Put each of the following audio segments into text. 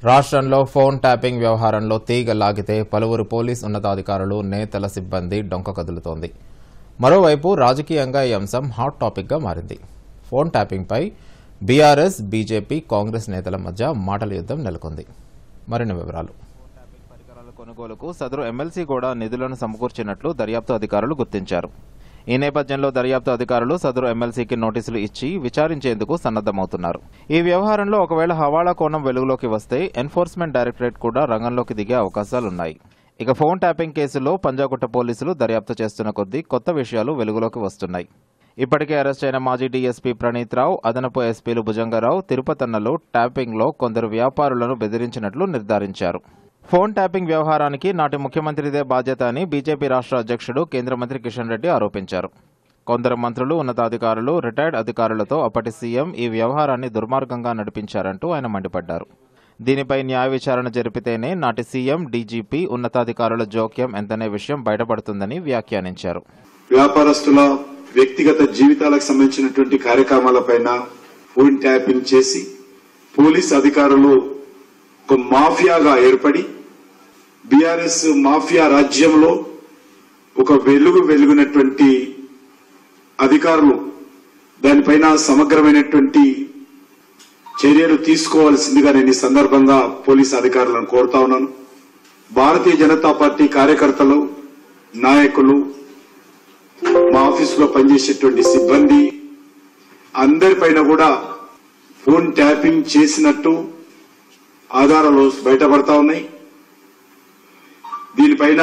రాష్ట్రంలో phone tapping వ్యవహారంలో తీగ లాగితే పలువురు పోలీస్ ఉన్నతాధికారులు నేతల సిబ్బంది డొంక కదులుతోంది. మరోవైపు రాజకీయంగా ఈ అంశం హాట్ టాపిక్గా మారింది. ఫోన్ ట్యాపింగ్పై బీఆర్ఎస్, బీజేపీ, కాంగ్రెస్ నేతల మధ్య మాటల యుద్ధం నెలకొంది. మరిన్ని వివరాలు. పరికరాల కొనుగోలుకు సదరు ఎమ్మెల్సీ కూడా నిధులను సమకూర్చినట్లు దర్యాప్తు అధికారులు గుర్తించారు. ఈ నేపథ్యంలో దర్యాప్తు అధికారులు సదరు ఎమ్మెల్సీకి నోటీసులు ఇచ్చి విచారించేందుకు సన్నద్దమవుతున్నారు. ఈ వ్యవహారంలో ఒకవేళ హవాలా కోణం వెలుగులోకి వస్తే ఎన్ఫోర్స్మెంట్ డైరెక్టరేట్ కూడా రంగంలోకి దిగే అవకాశాలున్నాయి. ఇక ఫోన్ ట్యాపింగ్ కేసులో పంజాగుట్ట పోలీసులు దర్యాప్తు చేస్తున్న కొద్దీ కొత్త విషయాలు వెలుగులోకి వస్తున్నాయి. ఇప్పటికే అరెస్ట్ అయిన మాజీ డీఎస్పీ ప్రణీత్ రావు, అదనపు ఎస్పీలు భుజంగరావు, తిరుపతన్నలు ట్యాపింగ్లో కొందరు వ్యాపారులను బెదిరించినట్లు నిర్ధారించారు. ఫోన్ ట్యాపింగ్ వ్యవహారానికి నాటి ముఖ్యమంత్రిదే బాధ్యత అని బీజేపీ రాష్ట్ర అధ్యక్షుడు కేంద్ర మంత్రి కిషన్ రెడ్డి ఆరోపించారు. కొందరు మంత్రులు, ఉన్నతాధికారులు, రిటైర్డ్ అధికారులతో అప్పటి సీఎం ఈ వ్యవహారాన్ని దుర్మార్గంగా నడిపించారంటూ ఆయన మండిపడ్డారు. దీనిపై న్యాయ విచారణ జరిపితేనే నాటి సీఎం, డీజీపీ, ఉన్నతాధికారుల జోక్యం ఎంతనే విషయం బయటపడుతుందని వ్యాఖ్యానించారు. వ్యాపారస్తుల వ్యక్తిగత జీవితాలకు సంబంధించినటువంటి కార్యక్రమాలపైన ఫోన్ ట్యాపింగ్ చేసి పోలీస్ అధికారులు ఒక మాఫియాగా ఏర్పడి బీఆర్ఎస్ మాఫియా రాజ్యంలో ఒక వెలుగునటువంటి అధికారులు దానిపైన సమగ్రమైనటువంటి చర్యలు తీసుకోవాల్సిందిగా నేను ఈ సందర్భంగా పోలీస్ అధికారులను కోరుతా ఉన్నాను. భారతీయ జనతా పార్టీ కార్యకర్తలు, నాయకులు, మా ఆఫీసులో పనిచేసేటువంటి సిబ్బంది అందరిపైన కూడా ఫోన్ ట్యాపింగ్ చేసినట్టు ఆధారాలు బయటపడతా ఉన్నాయి. దీనిపైన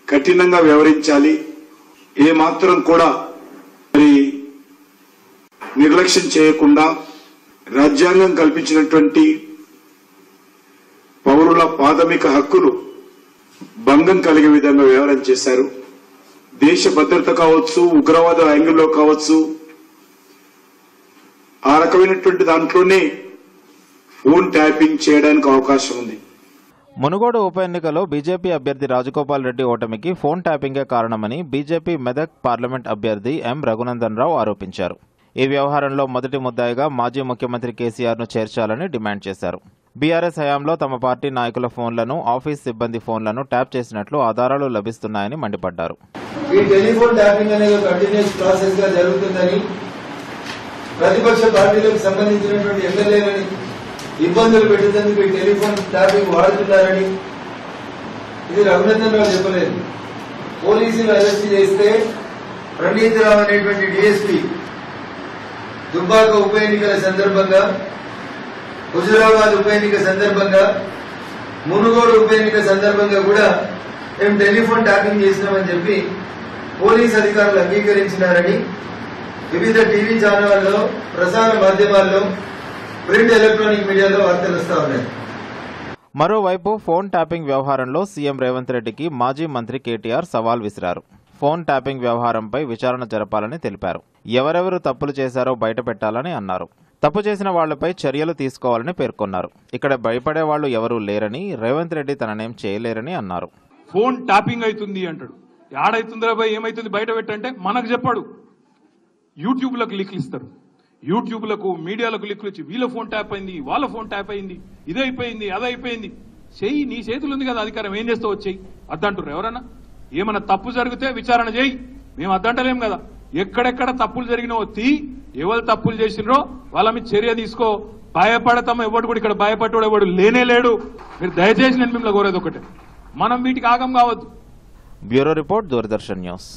కఠినంగా వ్యవహరించాలి. ఏమాత్రం కూడా మరి నిర్లక్ష్యం చేయకుండా రాజ్యాంగం కల్పించినటువంటి పౌరుల ప్రాథమిక హక్కులు భంగం కలిగే విధంగా వ్యవహారం చేశారు. దేశ భద్రత కావచ్చు, ఉగ్రవాద యాంగిల్లో కావచ్చు, ఆ రకమైనటువంటి దాంట్లోనే ఫోన్ ట్యాపింగ్ చేయడానికి అవకాశం ఉంది. మునుగోడు ఉప ఎన్నికలో బీజేపీ అభ్యర్థి రాజగోపాల్ రెడ్డి ఓటమికి ఫోన్ ట్యాపింగే కారణమని బీజేపీ మెదక్ పార్లమెంట్ అభ్యర్థి ఎం రఘునందన్ రావు ఆరోపించారు. ఈ వ్యవహారంలో మొదటి ముద్దాయిగా మాజీ ముఖ్యమంత్రి కేసీఆర్ను చేర్చాలని డిమాండ్ చేశారు. బీఆర్ఎస్ హయాంలో తమ పార్టీ నాయకుల ఫోన్లను, ఆఫీస్ సిబ్బంది ఫోన్లను ట్యాప్ చేసినట్లు ఆధారాలు లభిస్తున్నాయని మండిపడ్డారు. ఈ టెలిఫోన్ ట్యాపింగ్ అనేది కంటిన్యూస్ ప్రాసెస్ గా జరుగుతుందని, ప్రతిపక్ష పార్టీలకు సంబంధించినటువంటి ఎమ్మెల్యేలని ఇబ్బందులు పెట్టేందుకు ఈ టెలిఫోన్ ట్యాపింగ్ వాడుతున్నారని ఇది రఘునందన్ రావు చెప్పలేదు. పోలీసులు అరెస్ట్ చేస్తే ప్రణీత్ రావు అనేటువంటి డీఎస్పీ దుబ్బాక ఉప ఎన్నికల సందర్భంగా, హుజురాబాద్ ఉప ఎన్నిక సందర్భంగా, మునుగోడు ఉప ఎన్నిక సందర్భంగా కూడా మేము టెలిఫోన్ ట్యాపింగ్ చేసినామని చెప్పి పోలీస్ అధికారులు అంగీకరించినారని వివిధ టీవీ ఛానళ్లలో, ప్రసార మాధ్యమాల్లో, ప్రింట్ ఎలక్ట్రానిక్ మీడియాలో వార్తలు వస్తా ఉన్నాయి. మరోవైపు ఫోన్ ట్యాపింగ్ వ్యవహారంలో సీఎం రేవంత్ రెడ్డికి మాజీ మంత్రి కేటీఆర్ సవాల్ విసిరారు. ఫోన్ ట్యాపింగ్ వ్యవహారంపై విచారణ జరపాలని తెలిపారు. ఎవరెవరు తప్పులు చేశారో బయటపెట్టాలని అన్నారు. తప్పు చేసిన వాళ్లపై చర్యలు తీసుకోవాలని పేర్కొన్నారు. ఇక్కడ భయపడే వాళ్లు ఎవరూ లేరని, రేవంత్ రెడ్డి తననేం చేయలేరని అన్నారు. ఫోన్ ట్యాపింగ్ అవుతుంది అంటాడు. ఆడైతుందిరా భయ్, ఏమైతుంది బయట పెట్టంటే మనకు చెప్పాడు. యూట్యూబ్లకు లింకులు ఇస్తారు, యూట్యూబ్లకు, మీడియాలకు లింకులు ఇచ్చి వీళ్ళ ఫోన్ ట్యాప్ అయింది, వాళ్ళ ఫోన్ ట్యాప్ అయింది, ఇదైపోయింది, అదైపోయింది. చెయ్యి, నీ చేతులు ఉంది కదా అధికారం, ఏం చేస్తావు వచ్చేయి అద్దంటారు. ఎవరన్నా ఏమన్నా తప్పు జరిగితే విచారణ చేయి, మేము అద్దంటలేం కదా. ఎక్కడెక్కడ తప్పులు జరిగినావో తీ, ఎవరు తప్పులు చేసినరో వాళ్ళ మీద చర్య తీసుకో. భయపడతాం, ఎవడు కూడా ఇక్కడ భయపడ్డాడు ఎవడు లేనే లేడు. మీరు దయచేసి నేను మిమ్మల్ని కోరేది ఒకటే, మనం వీటికి ఆగం కావద్దు. Bureau report, Doordarshan news.